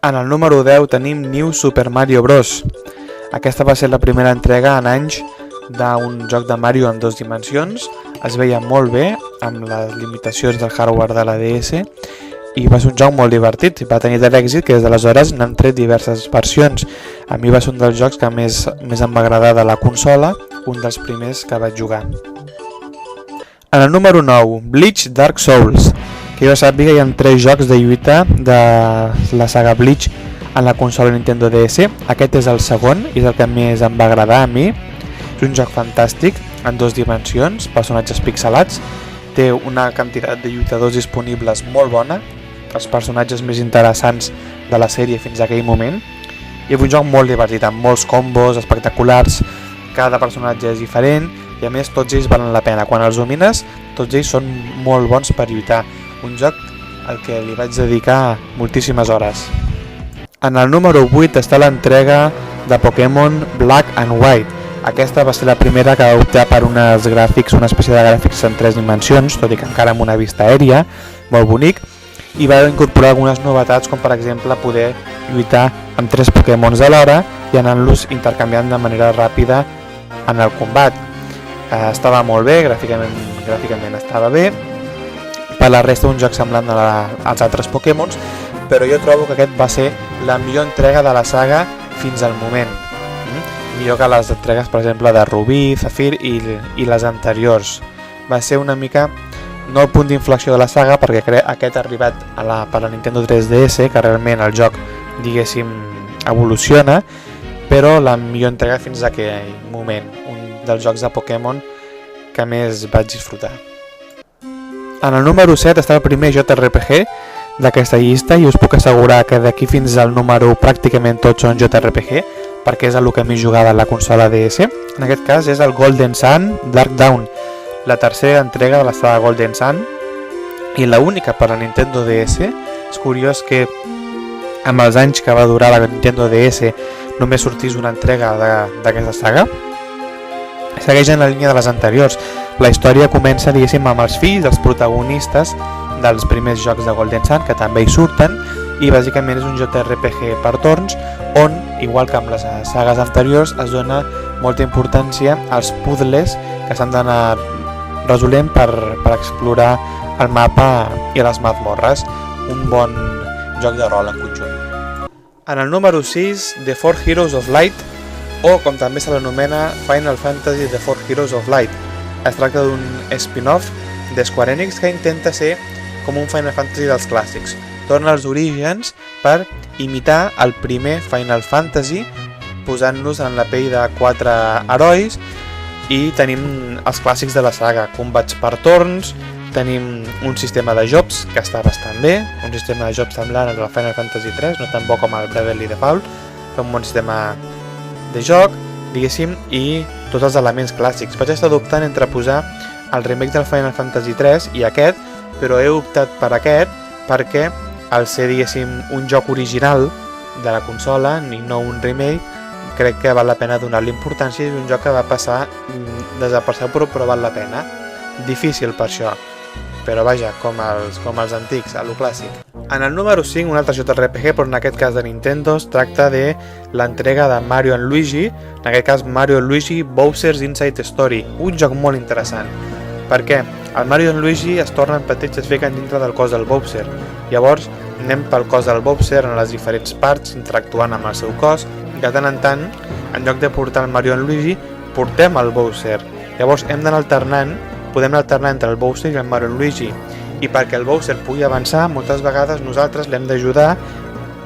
En el número 10 tenim New Super Mario Bros. Aquesta va ser la primera entrega en anys d'un joc de Mario en 2 dimensions. Es veia molt bé amb les limitacions del hardware de la DS i va ser un joc molt divertit. Va tenir de l'èxit que des d'aleshores n'han tret diverses versions. A mi va ser un dels jocs que més em va agradar de la consola, un dels primers que vaig jugar. En el número 9, Bleach Dark Souls. Que jo sàpiga hi ha 3 jocs de lluita de la saga Bleach en la consola Nintendo DS. Aquest és el segon i és el que més em va agradar a mi. És un joc fantàstic en 2 dimensions, personatges pixelats. Té una quantitat de lluitadors disponibles molt bona, els personatges més interessants de la sèrie fins a aquell moment. I és un joc molt divertit, amb molts combos espectaculars, cada personatge és diferent i a més tots ells valen la pena. Quan els domines, tots ells són molt bons per lluitar. Un joc al que li vaig dedicar moltíssimes hores. En el número 8 està l'entrega de Pokémon Black and White. Aquesta va ser la primera que va optar per una espècie de gràfics en 3 dimensions, tot i que encara amb una vista aèria, molt bonic, i va incorporar algunes novetats com per exemple poder lluitar amb 3 Pokémons alhora i anant-los intercanviant de manera ràpida en el combat. Estava molt bé, gràficament estava bé. Per la resta un joc semblant als altres Pokémons, però jo trobo que aquest va ser la millor entrega de la saga fins al moment. Millor que les entregues, per exemple, de Rubí, Zafir i les anteriors. Va ser una mica, no el punt d'inflexió de la saga, perquè aquest ha arribat per la Nintendo 3DS, que realment el joc, diguéssim, evoluciona, però la millor entrega fins a aquell moment, un dels jocs de Pokémon que més vaig disfrutar. En el número 7 està el primer JRPG d'aquesta llista i us puc assegurar que d'aquí fins al número pràcticament tots són JRPG, perquè és el que més jugava a la consola DS. En aquest cas és el Golden Sun Dark Dawn, la tercera entrega de la saga Golden Sun i l'única per a Nintendo DS. És curiós que amb els anys que va durar la Nintendo DS només sortís una entrega d'aquesta saga. Segueix en la línia de les anteriors. La història comença, diguéssim, amb els fills dels protagonistes dels primers jocs de Golden Sun, que també hi surten, i bàsicament és un JRPG per torns on, igual que amb les sagues anteriors, es dona molta importància als puzzles que s'han d'anar resolent per explorar el mapa i les mazmorres. Un bon joc de rol en conjunt. En el número 6, The Four Heroes of Light, o com també se l'anomena Final Fantasy The Four Heroes of Light. Es tracta d'un spin-off de Square Enix que intenta ser com un Final Fantasy dels clàssics. Torna als orígens per imitar el primer Final Fantasy, posant-nos en la pell de 4 herois, i tenim els clàssics de la saga, combats per torns, tenim un sistema de jobs que està bastant bé, un sistema de jobs semblant al Final Fantasy 3, no tan bo com el Bravely Default, però un bon sistema de joc, diguéssim, i tots els elements clàssics. Vaig estar dubtant entre posar el remake del Final Fantasy 3 i aquest, però he optat per aquest perquè al ser, diguéssim, un joc original de la consola i no un remake, crec que val la pena donar-li importància. És un joc que va passar desapercebut però val la pena. Difícil per això, però vaja, com els antics, a lo clàssic. En el número 5, un altre JRPG, però en aquest cas de Nintendo, es tracta de l'entrega de Mario & Luigi, en aquest cas Mario & Luigi Bowser's Inside Story, un joc molt interessant. Per què? El Mario & Luigi es tornen petits i es fiquen dintre del cos del Bowser. Llavors anem pel cos del Bowser en les diferents parts, interactuant amb el seu cos, i de tant en tant, en lloc de portar el Mario & Luigi, portem el Bowser. Llavors hem d'anar alternant, podem alternar entre el Bowser i el Mario & Luigi. I perquè el Bowser pugui avançar, moltes vegades nosaltres l'hem d'ajudar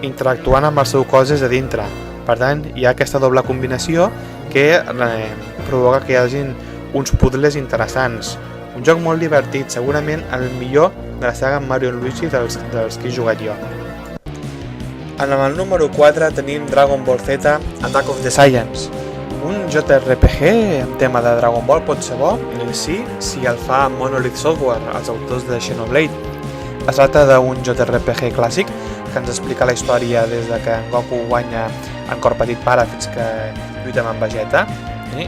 interactuant amb el seu cos des de dintre. Per tant, hi ha aquesta doble combinació que provoca que hi hagin uns puzzles interessants. Un joc molt divertit, segurament el millor de la saga Mario & Luigi dels que he jugat jo. En el número 4 tenim Dragon Ball Z Attack of the Saiyans. Un JRPG en tema de Dragon Ball pot ser bo, sí, si el fa Monolith Software, els autors de Xenoblade. Es tracta d'un JRPG clàssic que ens explica la història des de que en Goku guanya en cor petit pare fins que lluita amb en Vegeta,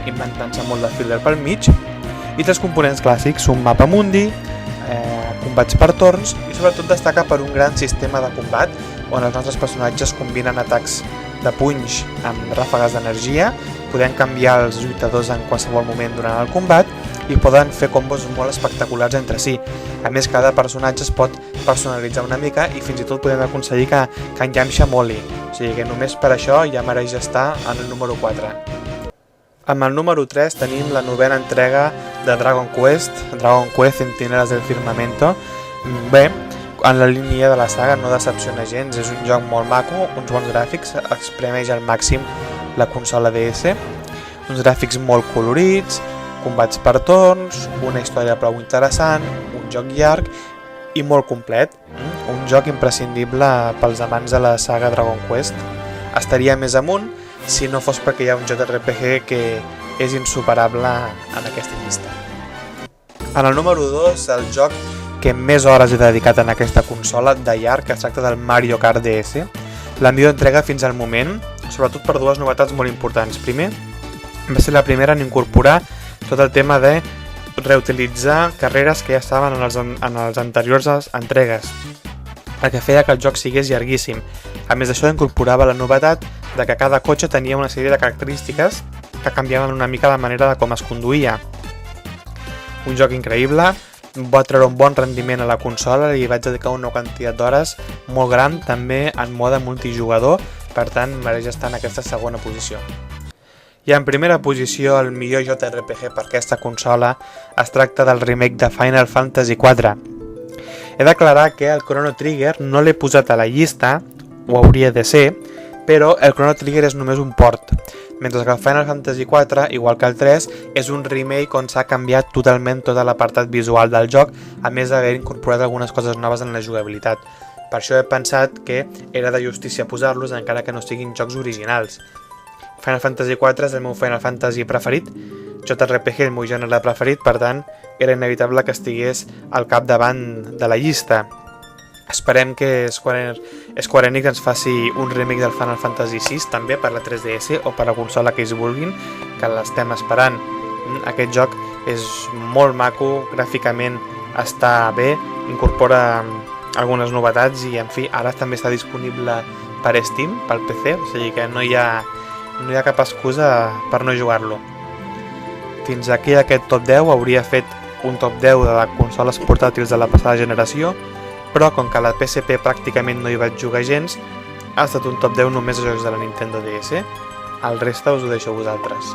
inventant-se molt de filler pel mig, i 3 components clàssics, un mapa mundi, combats per torns i sobretot destaca per un gran sistema de combat on els nostres personatges combinen atacs de punys amb ràfegues d'energia, podem canviar els lluitadors en qualsevol moment durant el combat i poden fer combos molt espectaculars entre si. A més, cada personatge es pot personalitzar una mica i fins i tot podem aconseguir que en Yamcha moli. O sigui que només per això ja mereix estar en el número 4. Amb el número 3 tenim la novena entrega de Dragon Quest Centinelas del Firmamento. Bé, en la línia de la saga no decepciona gens, és un joc molt maco, uns bons gràfics, exprimeix al màxim la consola DS, uns gràfics molt colorits, combats per torns, una història prou interessant, un joc llarg i molt complet, un joc imprescindible pels amants de la saga Dragon Quest. Estaria més amunt si no fos perquè hi ha un JRPG que és insuperable en aquesta llista. En el número 2, el joc que més hores he dedicat en aquesta consola de llarg, que es tracta del Mario Kart DS, la millor entrega fins al moment, sobretot per dues novetats molt importants. Primer, va ser la primera en incorporar tot el tema de reutilitzar carreres que ja estaven en les anteriors entregues, el que feia que el joc sigués llarguíssim. A més d'això, incorporava la novetat de que cada cotxe tenia una sèrie de característiques que canviaven una mica la manera de com es conduïa. Un joc increïble, va treure un bon rendiment a la consola i vaig dedicar una quantitat d'hores molt gran, també en mode multijugador, per tant mereix estar en aquesta segona posició. I en primera posició, el millor JRPG per aquesta consola es tracta del remake de Final Fantasy IV. He d'aclarar que el Chrono Trigger no l'he posat a la llista, ho hauria de ser, però el Chrono Trigger és només un port, mentre que el Final Fantasy IV, igual que el 3, és un remake on s'ha canviat totalment tot l'apartat visual del joc, a més d'haver incorporat algunes coses noves en la jugabilitat. Per això he pensat que era de justícia posar-los encara que no siguin jocs originals. Final Fantasy IV és el meu Final Fantasy preferit, JRPG el meu gènere preferit, per tant era inevitable que estigués al capdavant de la llista. Esperem que Square Enix ens faci un remake del Final Fantasy VI també per la 3DS o per la consola que ells vulguin, que l'estem esperant. Aquest joc és molt maco, gràficament està bé, incorpora algunes novetats i en fi, ara també està disponible per Steam, pel PC, o sigui que no hi ha cap excusa per no jugar-lo. Fins aquí aquest top 10, hauria fet un top 10 de les consoles portàtils de la passada generació, però com que a la PSP pràcticament no hi vaig jugar gens, ha estat un top 10 només de jocs de la Nintendo DS. El reste us ho deixo a vosaltres.